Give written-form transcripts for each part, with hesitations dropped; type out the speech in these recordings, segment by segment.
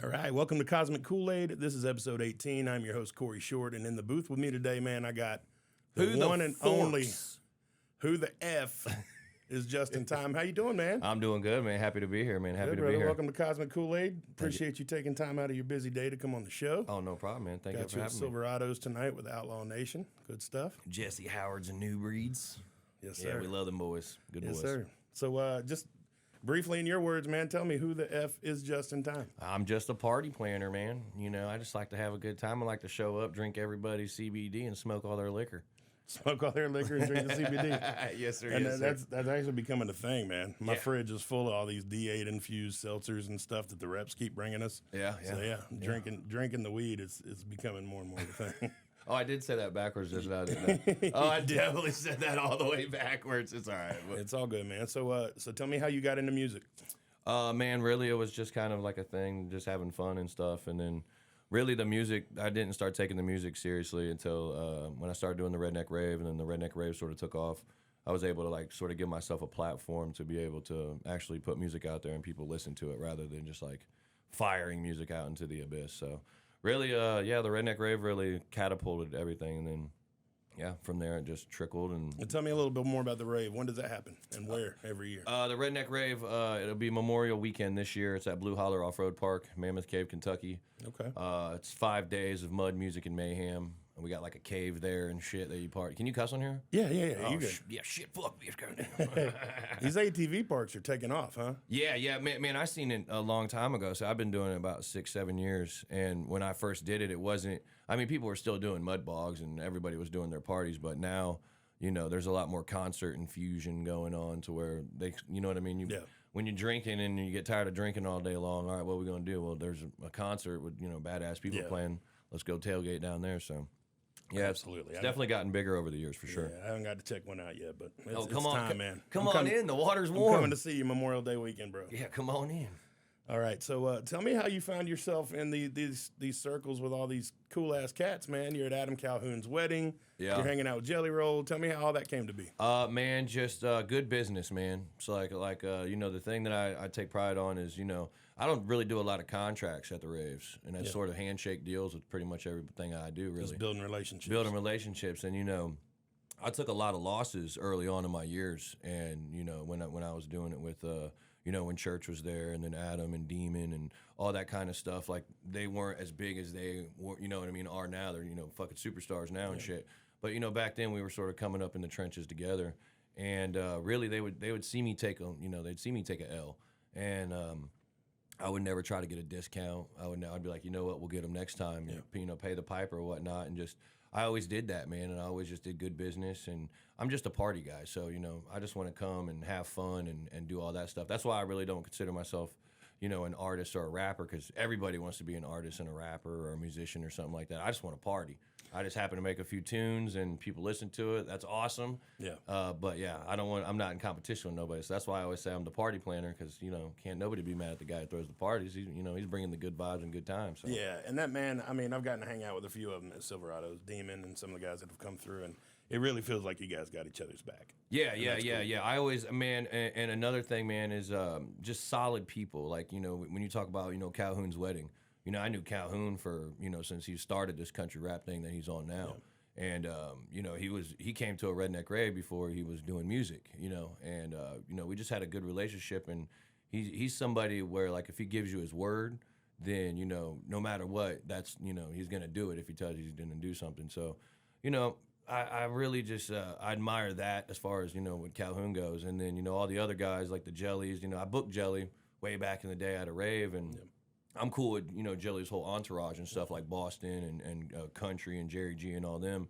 All right, welcome to Cosmic Koolaid. This is episode 18. I'm your host, Corey Short, and in the booth with me today, man, I got the one and only Who the F is just in time. How you doing, man? I'm doing good, man. Happy to be here, man. Happy Good, to brother. be here. Welcome to Cosmic Koolaid. Appreciate you taking time out of your busy day to come on the show. Oh, no problem, man. Thank you Got for you at having me. Silverados tonight with Outlaw Nation. Good stuff. Jesse Howard's and New Breeds. Yes, sir. Yeah, we love them boys. Good Yes, boys. sir. So just briefly in your words, man, tell me who the F is just in time. I'm just a party planner, man. You know, I just like to have a good time. I like to show up, drink everybody's CBD, and smoke all their liquor. Smoke all their liquor and drink the CBD. Yes, sir. And yes, that's actually becoming a thing, man. My Yeah. fridge is full of all these D8 infused seltzers and stuff that the reps keep bringing us. Yeah, So yeah. drinking the weed is becoming more and more of a thing. Oh, I did say that backwards just now, didn't I? Oh, I definitely said that all the way backwards. It's all right. It's all good, man. So tell me how you got into music. Man, really, it was just kind of like a thing, just having fun and stuff. And then really the music, I didn't start taking the music seriously until when I started doing the RedneckRave, and then the RedneckRave sort of took off. I was able to like sort of give myself a platform to be able to actually put music out there and people listen to it rather than just like firing music out into the abyss. So really, yeah, the RedneckRave really catapulted everything. And then, yeah, from there it just trickled. And Tell me a little bit more about the rave. When does that happen and where every year? the RedneckRave, it'll be Memorial Weekend this year. It's at Blue Holler Off-Road Park, Mammoth Cave, Kentucky. Okay. It's 5 days of mud, music, and mayhem. And we got like a cave there and shit that you party. Can you cuss on here? Yeah. Oh, You good? yeah, shit, fuck me. These ATV parks are taking off, huh? Yeah, man, I seen it a long time ago. So I've been doing it about 6-7 years. And when I first did it, it wasn't, I mean, people were still doing mud bogs and everybody was doing their parties. But now, you know, there's a lot more concert infusion going on to where they, you know what I mean? Yeah. When you're drinking and you get tired of drinking all day long, all right, what are we going to do? Well, there's a concert with, you know, badass people Yeah. playing. Let's go tailgate down there. So, yeah, Absolutely. It's definitely gotten bigger over the years for sure. Yeah, I haven't got to check one out yet, but it's, Oh, it's come on, time, man. Come I'm on coming- in. The water's I'm warm. coming to see you Memorial Day weekend, bro. Yeah, come on in. All right, so tell me how you found yourself in these circles with all these cool ass cats, man. You're at Adam Calhoun's wedding. Yeah. You're hanging out with Jelly Roll. Tell me how all that came to be. Man, just good business, man. So like you know, the thing that I take pride on is, you know, I don't really do a lot of contracts at the raves, and that's sort of handshake deals with pretty much everything I do, really. Just building relationships. Building relationships, and you know, I took a lot of losses early on in my years, and you know, when I was doing it with you know, when Church was there, and then Adam and Demon and all that kind of stuff, like they weren't as big as they were, you know what I mean, are now. They're, you know, fucking superstars now and shit. But you know, back then we were sort of coming up in the trenches together, and really they would see me take a, you know, they'd see me take a L, and I would never try to get a discount. I'd be like, you know what, we'll get them next time. You know, pay the piper or whatnot, and just I always did that, man, and I always just did good business. And I'm just a party guy, so you know, I just want to come and have fun and do all that stuff. That's why I really don't consider myself, you know, an artist or a rapper, because everybody wants to be an artist and a rapper or a musician or something like that. I just want to party. I just happen to make a few tunes and people listen to it. That's awesome. Yeah. But yeah, I'm not in competition with nobody. So that's why I always say I'm the party planner, because you know, can't nobody be mad at the guy that throws the parties. He's bringing the good vibes and good times. So. Yeah, and that man, I mean, I've gotten to hang out with a few of them at Silverados, Demon, and some of the guys that have come through, and it really feels like you guys got each other's back. Yeah. I always, man, and another thing, man, is just solid people. Like, you know, when you talk about, you know, Calhoun's wedding, you know, I knew Calhoun for, you know, since he started this country rap thing that he's on now. Yeah. And, you know, he came to a RedneckRave before he was doing music, you know, and, you know, we just had a good relationship, and he's somebody where, like, if he gives you his word, then, you know, no matter what, that's, you know, he's going to do it if he tells you he's going to do something. So, you know, I really just I admire that as far as, you know, when Calhoun goes. And then, you know, all the other guys like the Jellies, you know, I booked Jelly way back in the day at a rave, and I'm cool with, you know, Jelly's whole entourage and stuff like Boston and Country and Jerry G and all them.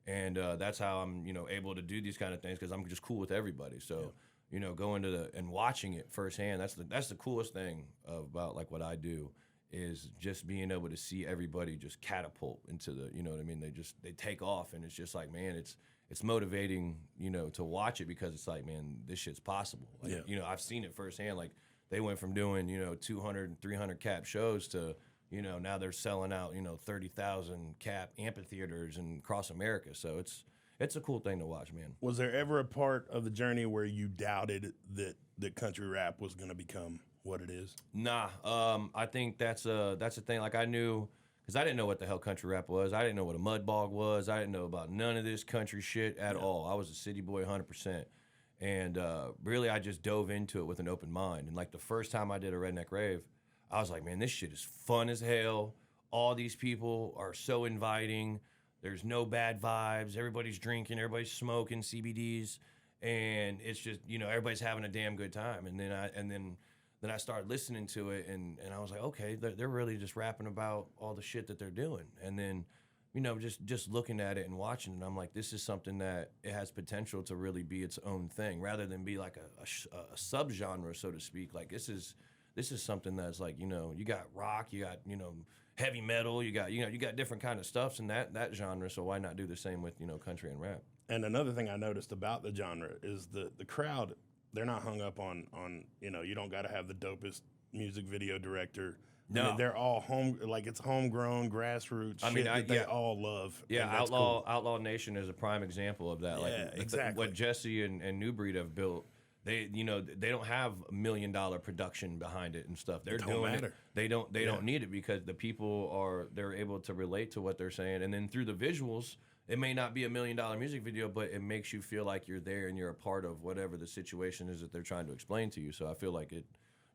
And that's how I'm, you know, able to do these kind of things, because I'm just cool with everybody. So, you know, going to and watching it firsthand, that's the coolest thing about like what I do, is just being able to see everybody just catapult into the, you know what I mean? They take off, and it's just like, man, it's motivating, you know, to watch it, because it's like, man, this shit's possible. Like, you know, I've seen it firsthand. Like, they went from doing, you know, 200, 300 cap shows to, you know, now they're selling out, you know, 30,000 cap amphitheaters and across America. So it's a cool thing to watch, man. Was there ever a part of the journey where you doubted that country rap was going to become what it is? Nah, I think that's the thing. Like I knew, because I didn't know what the hell country rap was. I didn't know what a mud bog was. I didn't know about none of this country shit at all. I was a city boy 100%. And really, I just dove into it with an open mind. And like the first time I did a RedneckRave, I was like, man, this shit is fun as hell. All these people are so inviting. There's no bad vibes. Everybody's drinking. Everybody's smoking CBDs. And it's just, everybody's having a damn good time. And then I started listening to it, and I was like, okay, they're really just rapping about all the shit that they're doing. And then, just looking at it and watching it, I'm like, this is something that it has potential to really be its own thing, rather than be like a subgenre, so to speak. Like this is something that's like, you got rock, you got heavy metal, you got different kind of stuffs in that genre. So why not do the same with country and rap? And another thing I noticed about the genre is the crowd. They're not hung up on you don't got to have the dopest music video director. No, I mean, they're all it's homegrown grassroots shit that they all love. Yeah, Outlaw Nation is a prime example of that. Yeah, like exactly. What Jesse and New Breed have built. They don't have $1 million production behind it and stuff. They're doing it. They don't need it because the people they're able to relate to what they're saying, and then through the visuals. It may not be $1 million music video, but it makes you feel like you're there and you're a part of whatever the situation is that they're trying to explain to you. So I feel like it,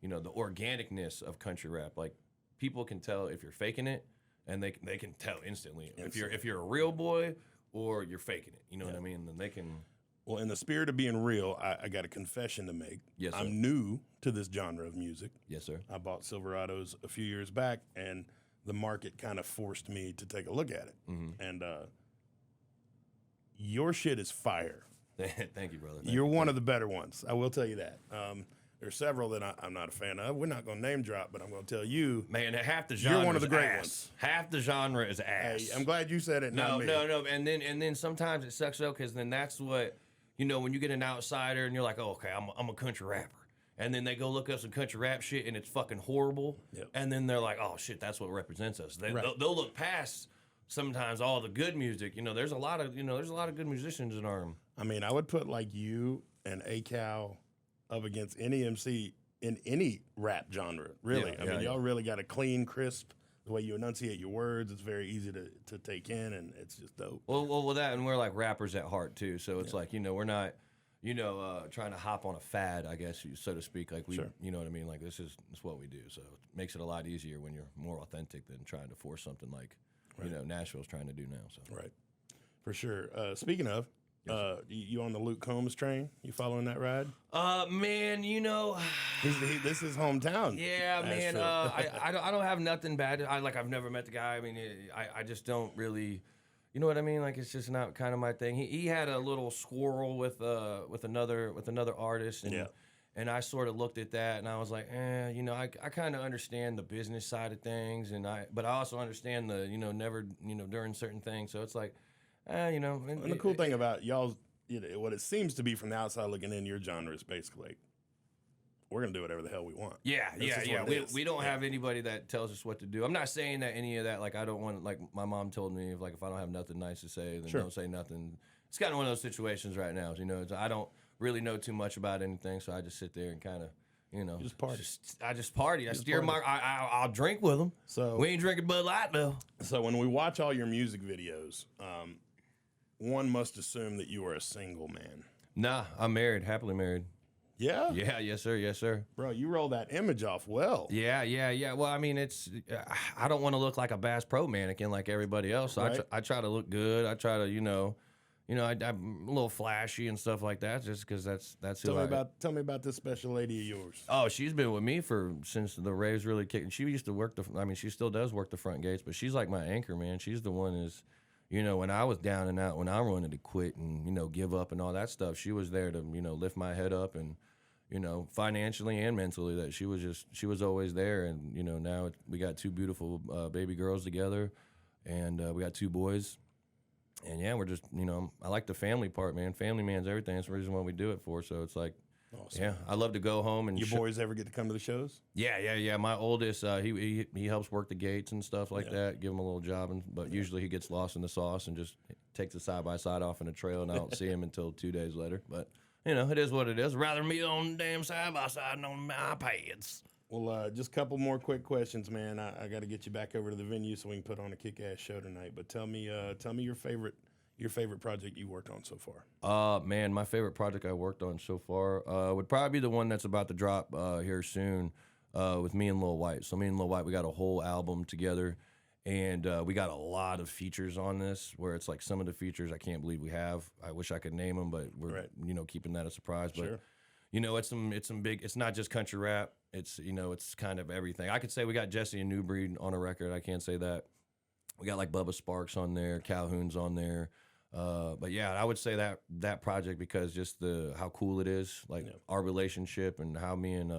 the organicness of country rap, like people can tell if you're faking it, and they can tell instantly if you're a real boy or you're faking it. You know what I mean? Then they can. Well, in the spirit of being real, I got a confession to make. Yes, sir. I'm new to this genre of music. Yes, sir. I bought Silverados a few years back, and the market kind of forced me to take a look at it. Mm-hmm. And your shit is fire. Thank you, brother. You're one of the better ones. I will tell you that. There's several that I'm not a fan of. We're not going to name drop, but I'm going to tell you. Man, half the genre you're one of the great ass. ones. Half the genre is ass. Hey, I'm glad you said it. No. Me. And then sometimes it sucks though, because then that's what when you get an outsider and you're like, oh, okay, I'm a country rapper. And then they go look up some country rap shit and it's fucking horrible. Yep. And then they're like, oh shit, that's what represents us. They'll look past sometimes all the good music. There's a lot of good musicians in our. I mean, I would put like you and A-Cal up against any MC in any rap genre. Really, I mean, y'all really got a clean, crisp. The way you enunciate your words, it's very easy to take in, and it's just dope. Well, with that, and we're like rappers at heart too. So it's like we're not. Trying to hop on a fad, I guess, so to speak. Like we, you know what I mean? Like this is what we do. So it makes it a lot easier when you're more authentic than trying to force something like, Nashville's trying to do now. So right, for sure. Speaking of, you on the Luke Combs train? You following that ride? Man, this is hometown. Yeah, man. I don't have nothing bad. I've never met the guy. I mean, I just don't really. You know what I mean? Like it's just not kind of my thing. He had a little squirrel with another artist, and I sort of looked at that and I was like, I kind of understand the business side of things, but I also understand the never during certain things. So it's like, And the cool thing about y'all's, what it seems to be from the outside looking in, your genre is basically like, we're going to do whatever the hell we want. Yeah. We don't have anybody that tells us what to do. I'm not saying that any of that, like, I don't want, like, my mom told me, if I don't have nothing nice to say, then don't say nothing. It's kind of one of those situations right now, I don't really know too much about anything, so I just sit there and kind of, just party. I just party. I'll drink with them. So we ain't drinking Bud Light, though. So when we watch all your music videos, one must assume that you are a single man. Nah, I'm married, happily married. Yeah? Yeah, yes, sir. Bro, you roll that image off well. Yeah. Well, I mean, I don't want to look like a Bass Pro mannequin like everybody else. So right. I try to look good. I try to, I'm a little flashy and stuff like that just because that's who I am. Tell me about this special lady of yours. Oh, she's been with me since the raves really kicked. She used to work she still does work the front gates, but she's like my anchor, man. She's the one when I was down and out, when I wanted to quit and, give up and all that stuff, she was there to, lift my head up and, financially and mentally, that she was always there. And, now we got two beautiful baby girls together, and we got two boys. And yeah, we're just, I like the family part, man. Family man's everything. That's the reason why we do it for. So it's like, awesome. Yeah, I love to go home and. Your boys ever get to come to the shows? Yeah. My oldest, he helps work the gates and stuff like that. Give him a little job, but usually he gets lost in the sauce and just takes the side-by-side off in the trail, and I don't see him until 2 days later. But it is what it is. Rather me on the damn side-by-side and on my iPads. Well, just a couple more quick questions, man. I got to get you back over to the venue so we can put on a kick-ass show tonight. But tell me your favorite project you worked on so far. Man, my favorite project I worked on so far would probably be the one that's about to drop here soon with me and Lil White. So me and Lil White, we got a whole album together, and we got a lot of features on this. Where it's like some of the features I can't believe we have. I wish I could name them, but we're keeping that a surprise. But Sure. it's some big. It's not just country rap. It's it's kind of everything. I could say we got Jesse and New Breed on a record. I can't say that. We got like Bubba Sparks on there, Calhoun's on there. But yeah, I would say that project because just how cool it is, like our relationship and how me and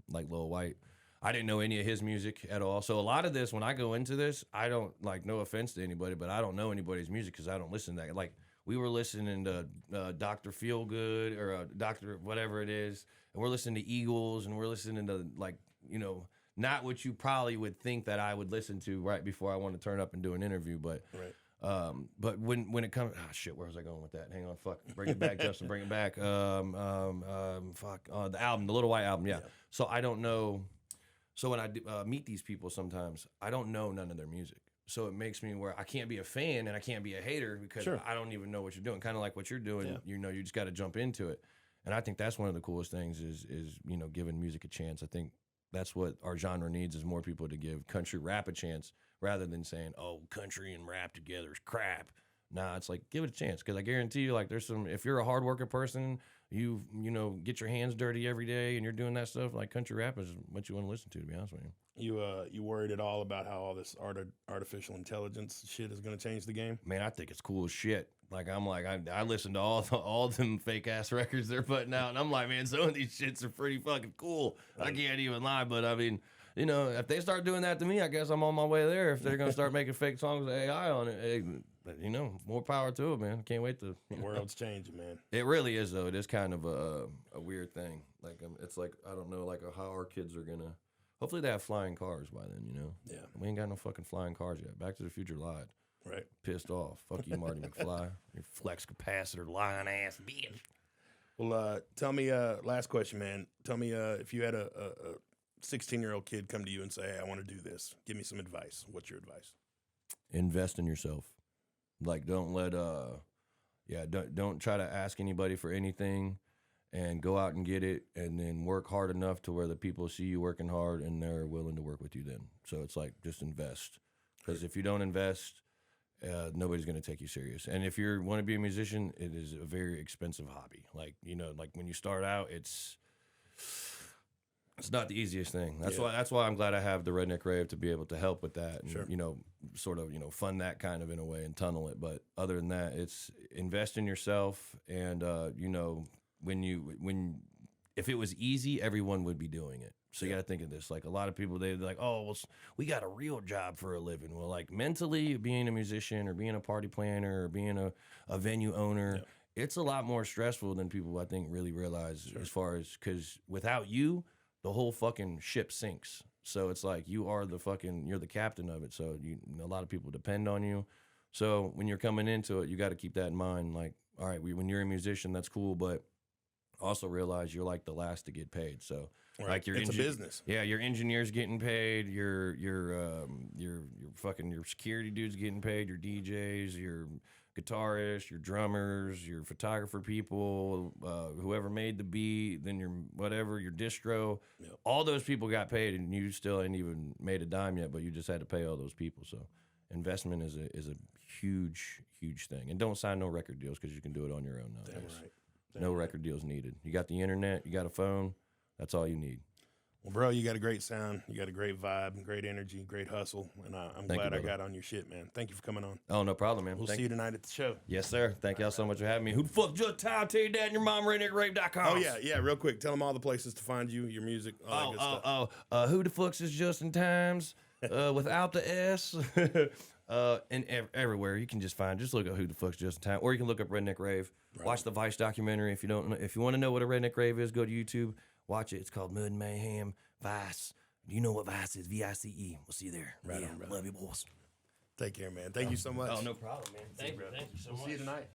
like Lil White, I didn't know any of his music at all. So a lot of this, when I go into this, I don't like, no offense to anybody, but I don't know anybody's music because I don't listen to that. Like we were listening to Dr. Feelgood or Dr. whatever it is, and we're listening to Eagles, and we're listening to like, not what you probably would think that I would listen to right before I want to turn up and do an interview, but. Right. But when it comes, shit, where was I going with that? Hang on, fuck, bring it back, Justin, bring it back. The album, the Little White album, yeah. So I don't know. So when I meet these people, sometimes I don't know none of their music. So it makes me where I can't be a fan and I can't be a hater because I don't even know what you're doing. Kind of like what you're doing, you just got to jump into it. And I think that's one of the coolest things is giving music a chance. I think that's what our genre needs is more people to give country rap a chance rather than saying, oh, country and rap together is crap. Nah, it's like, give it a chance. Because I guarantee you, like, there's some, if you're a hardworking person, you get your hands dirty every day and you're doing that stuff, like country rap is what you want to listen to be honest with you. You worried at all about how all this artificial intelligence shit is going to change the game? Man, I think it's cool as shit. Like, I listen to all them fake ass records they're putting out, and I'm like, man, some of these shits are pretty fucking cool. I can't even lie, but I mean, if they start doing that to me, I guess I'm on my way there. If they're gonna start making fake songs with AI on it, hey, more power to it, man. Can't wait to. The world's changing, man. It really is, though. It is kind of a weird thing. Like, it's like, I don't know, like how our kids are gonna. Hopefully, they have flying cars by then. Yeah. We ain't got no fucking flying cars yet. Back to the Future lied. Right. Pissed off. Fuck you, Marty McFly. Your flex capacitor lying ass bitch. Well, tell me, last question, man. Tell me if you had a 16-year-old kid come to you and say, hey, I want to do this. Give me some advice. What's your advice? Invest in yourself. Like, don't let, don't try to ask anybody for anything and go out and get it and then work hard enough to where the people see you working hard and they're willing to work with you then. So it's like, just invest. Because if you don't invest, nobody's going to take you serious. And if you want to be a musician, it is a very expensive hobby. Like, like when you start out, it's not the easiest thing. That's why I'm glad I have the RedneckRave to be able to help with that and, sort of, fund that kind of in a way and tunnel it. But other than that, it's invest in yourself. And, if it was easy, everyone would be doing it. So you got to think of this. Like a lot of people, they're like, oh, well, we got a real job for a living. Well, like mentally being a musician or being a party planner or being a venue owner, it's a lot more stressful than people, I think, really realize as far as, because without you, the whole fucking ship sinks. So it's like you're the captain of it. So a lot of people depend on you. So when you're coming into it, you got to keep that in mind. Like, all right, when you're a musician, that's cool, but also realize you're like the last to get paid. So like it's a business. Yeah, your engineer's getting paid, your security dude's getting paid, your DJs, your guitarists, your drummers, your photographer people, whoever made the beat, then your distro. Yep. All those people got paid and you still ain't even made a dime yet, but you just had to pay all those people. So investment is a huge, huge thing. And don't sign no record deals because you can do it on your own nowadays. Damn right. No record deals needed. You got the internet, you got a phone, that's all you need. Well, bro, you got a great sound, you got a great vibe, great energy, great hustle, and I'm glad I got on your shit, man. Thank you for coming on. Oh, no problem, man. We'll see you tonight at the show. Yes, sir. Thank y'all so much for having me. Who the fuck just time? Tell your dad and your mom, RedneckRave.com. Oh, yeah, real quick. Tell them all the places to find you, your music, all that good stuff. Who the fuck's is Justin Times without the S. And everywhere you can just look up Who the Fuck's Justin Time, or you can look up Redneck Rave. Right. Watch the Vice documentary. If you want to know what a Redneck Rave is, go to YouTube. Watch it. It's called Mud and Mayhem. Vice. You know what Vice is? VICE. We'll see you there. Right yeah, on, love you, boys. Take care, man. Thank you so much. Oh, no problem, man. Thank you so much. We'll see you tonight.